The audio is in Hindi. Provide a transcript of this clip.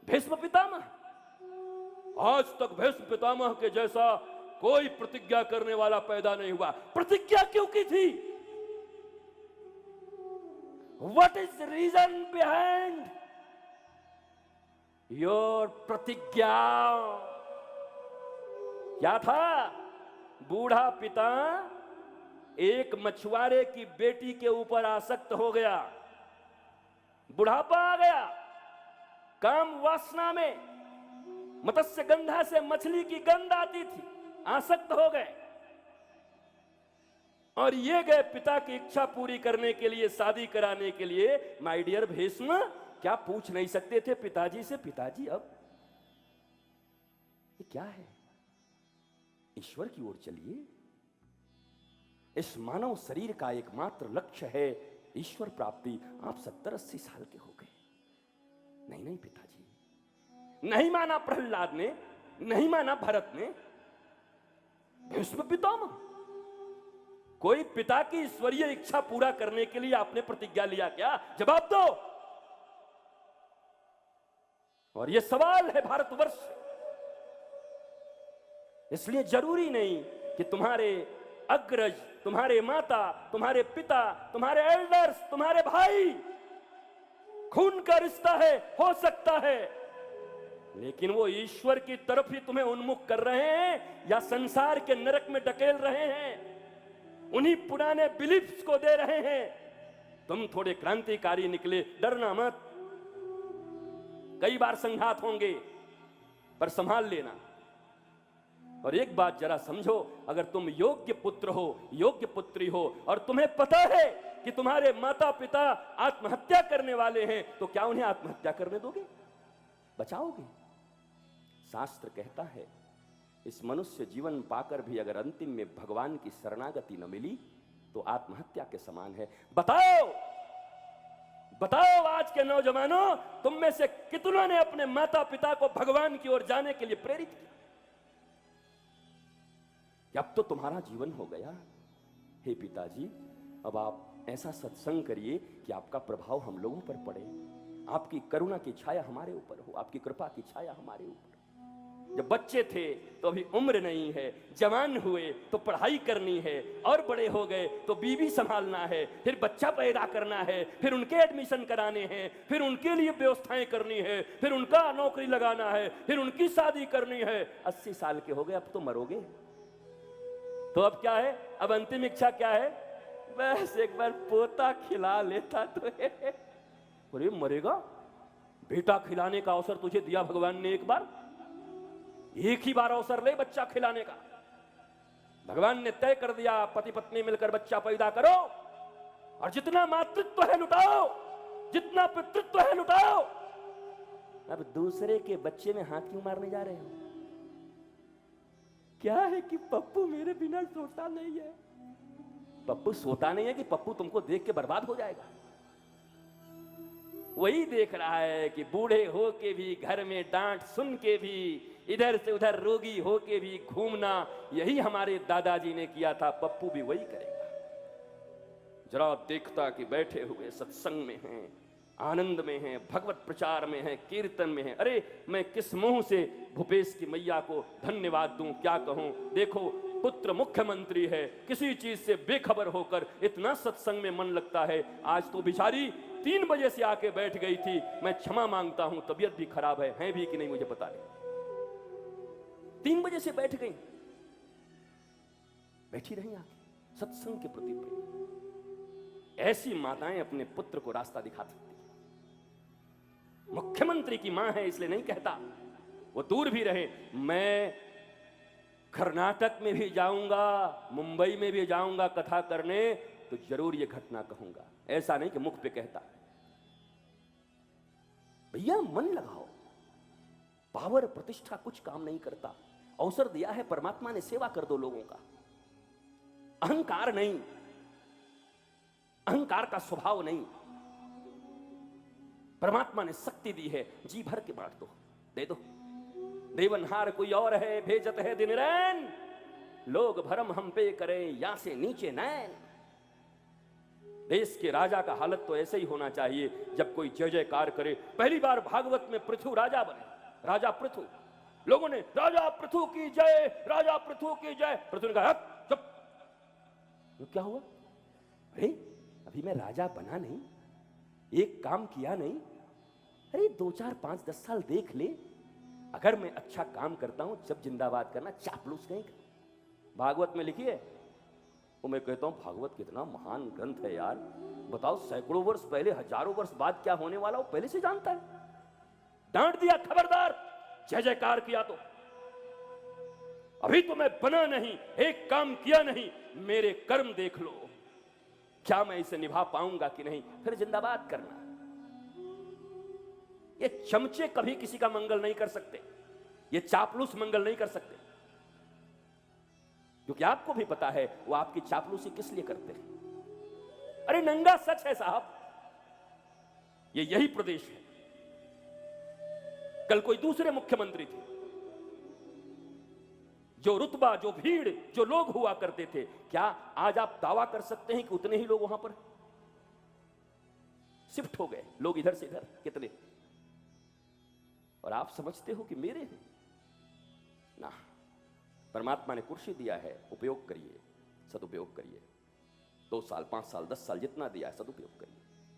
भीष्म पितामह, आज तक भीष्म पितामह के जैसा कोई प्रतिज्ञा करने वाला पैदा नहीं हुआ। प्रतिज्ञा क्यों की थी? What is the reason behind your प्रतिज्ञा? क्या था? बूढ़ा पिता एक मछुआरे की बेटी के ऊपर आसक्त हो गया, बुढ़ापा आ गया, काम वासना में मत्स्य गंधा से मछली की गंध आती थी, आसक्त हो गए और ये गए पिता की इच्छा पूरी करने के लिए, शादी कराने के लिए। माय डियर भीष्म, क्या पूछ नहीं सकते थे पिताजी से, पिताजी अब ये क्या है? ईश्वर की ओर चलिए। इस मानव शरीर का एकमात्र लक्ष्य है ईश्वर प्राप्ति। आप 70-80 साल के हो गए। नहीं नहीं पिताजी, नहीं माना प्रहलाद ने, नहीं माना भरत ने। भीष्म पितामह, कोई पिता की ईश्वरीय इच्छा पूरा करने के लिए आपने प्रतिज्ञा लिया क्या? जवाब दो। और यह सवाल है भारतवर्ष से। इसलिए जरूरी नहीं कि तुम्हारे अग्रज, तुम्हारे माता, तुम्हारे पिता, तुम्हारे एल्डर्स, तुम्हारे भाई खून का रिश्ता है, हो सकता है, लेकिन वो ईश्वर की तरफ ही तुम्हें उन्मुख कर रहे हैं या संसार के नरक में ढकेल रहे हैं, उन्हीं पुराने बिलीफ्स को दे रहे हैं। तुम थोड़े क्रांतिकारी निकले, डरना मत। कई बार संघात होंगे, पर संभाल लेना। और एक बात जरा समझो, अगर तुम योग्य पुत्र हो, योग्य पुत्री हो, और तुम्हें पता है कि तुम्हारे माता पिता आत्महत्या करने वाले हैं, तो क्या उन्हें आत्महत्या करने दोगे? बचाओगे? शास्त्र कहता है, इस मनुष्य जीवन पाकर भी अगर अंतिम में भगवान की शरणागति न मिली तो आत्महत्या के समान है। बताओ बताओ, आज के नौजवानों, तुम में से कितनों ने अपने माता पिता को भगवान की ओर जाने के लिए प्रेरित किया? अब तो तुम्हारा जीवन हो गया। हे पिताजी, अब आप ऐसा सत्संग करिए कि आपका प्रभाव हम लोगों पर पड़े, आपकी करुणा की छाया हमारे ऊपर हो, आपकी कृपा की छाया हमारे ऊपर। जब बच्चे थे तो अभी उम्र नहीं है, जवान हुए तो पढ़ाई करनी है, और बड़े हो गए तो बीवी संभालना है, फिर बच्चा पैदा करना है, फिर उनके एडमिशन कराने हैं, फिर उनके लिए व्यवस्थाएं करनी है, फिर उनका नौकरी लगाना है, फिर उनकी शादी करनी है। 80 साल के हो गए, अब तो मरोगे। तो अब क्या है? अब अंतिम इच्छा क्या है? बस एक बार पोता खिला लेता तो है। अरे मरेगा? बेटा खिलाने का अवसर तुझे दिया भगवान ने, एक बार, एक ही बार अवसर ले बच्चा खिलाने का। भगवान ने तय कर दिया, पति पत्नी मिलकर बच्चा पैदा करो और जितना मातृत्व है लुटाओ, जितना पितृत्व है लुटाओ। अब दूसरे के बच्चे में हाथ क्यों मारने जा रहे हो? क्या है कि पप्पू मेरे बिना सोता नहीं है। पप्पू सोता नहीं है कि पप्पू तुमको देख के बर्बाद हो जाएगा? वही देख रहा है कि बूढ़े हो के भी घर में डांट सुन के भी इधर से उधर रोगी हो के भी घूमना, यही हमारे दादाजी ने किया था, पप्पू भी वही करेगा। जरा देखता कि बैठे हुए सत्संग में हैं, आनंद में हैं, भगवत प्रचार में हैं, कीर्तन में हैं। अरे मैं किस मुंह से भूपेश की मैया को धन्यवाद दूं, क्या कहूं? देखो, पुत्र मुख्यमंत्री है, किसी चीज से बेखबर होकर इतना सत्संग में मन लगता है। आज तो बेचारी 3 बजे से आके बैठ गई थी। मैं क्षमा मांगता हूं, तबीयत भी खराब है भी कि नहीं मुझे पता नहीं। 3 बजे से बैठ गई, बैठी रही आके सत्संग के प्रति प्रेम। ऐसी माताएं अपने पुत्र को रास्ता दिखा सकती। मुख्यमंत्री की मां है इसलिए नहीं कहता, वो दूर भी रहे। मैं कर्नाटक में भी जाऊंगा, मुंबई में भी जाऊंगा कथा करने, तो जरूर ये घटना कहूंगा। ऐसा नहीं कि मुख पे कहता। भैया मन लगाओ, पावर प्रतिष्ठा कुछ काम नहीं करता। अवसर दिया है परमात्मा ने, सेवा कर दो लोगों का। अहंकार नहीं, अहंकार का स्वभाव नहीं। परमात्मा ने शक्ति दी है, जी भर के बांट दो, दे दो। देवनहार कोई और है, भेजत है दिन रैन, लोग भरम हम पे करें या से नीचे नैन। देश के राजा का हालत तो ऐसे ही होना चाहिए, जब कोई जय जयकार करे। पहली बार भागवत में पृथु राजा बने, राजा पृथु। लोगों ने राजा पृथु की जय, राजा पृथु की जय। पृथु ने कहा चुप। तो क्या हुआ? अरे अभी मैं राजा बना नहीं, एक काम किया नहीं। अरे 2 4 5 10 साल देख ले, अगर मैं अच्छा काम करता हूं जब जिंदाबाद करना, चापलूस कहीं का। भागवत में लिखी है। वो मैं कहता हूं भागवत कितना महान ग्रंथ है यार। बताओ, सैकड़ों वर्ष पहले, हजारों वर्ष बाद क्या होने वाला वो पहले से जानता है। डांट दिया, खबरदार, जय जयकार किया तो। अभी तो मैं बना नहीं, एक काम किया नहीं, मेरे कर्म देख लो, क्या मैं इसे निभा पाऊंगा कि नहीं, फिर जिंदाबाद करना। ये चमचे कभी किसी का मंगल नहीं कर सकते, ये चापलूस मंगल नहीं कर सकते, क्योंकि आपको भी पता है वो आपकी चापलूसी किस लिए करते हैं। अरे नंगा सच है साहब, ये यही प्रदेश है। कल कोई दूसरे मुख्यमंत्री थे, जो रुतबा, जो भीड़, जो लोग हुआ करते थे, क्या आज आप दावा कर सकते हैं कि उतने ही लोग वहां पर शिफ्ट हो गए? लोग इधर से इधर कितने, और आप समझते हो कि मेरे हैं ना। परमात्मा ने कुर्सी दिया है, उपयोग करिए, सदुपयोग करिए। 2 साल, 5 साल, 10 साल जितना दिया है, सदुपयोग करिए।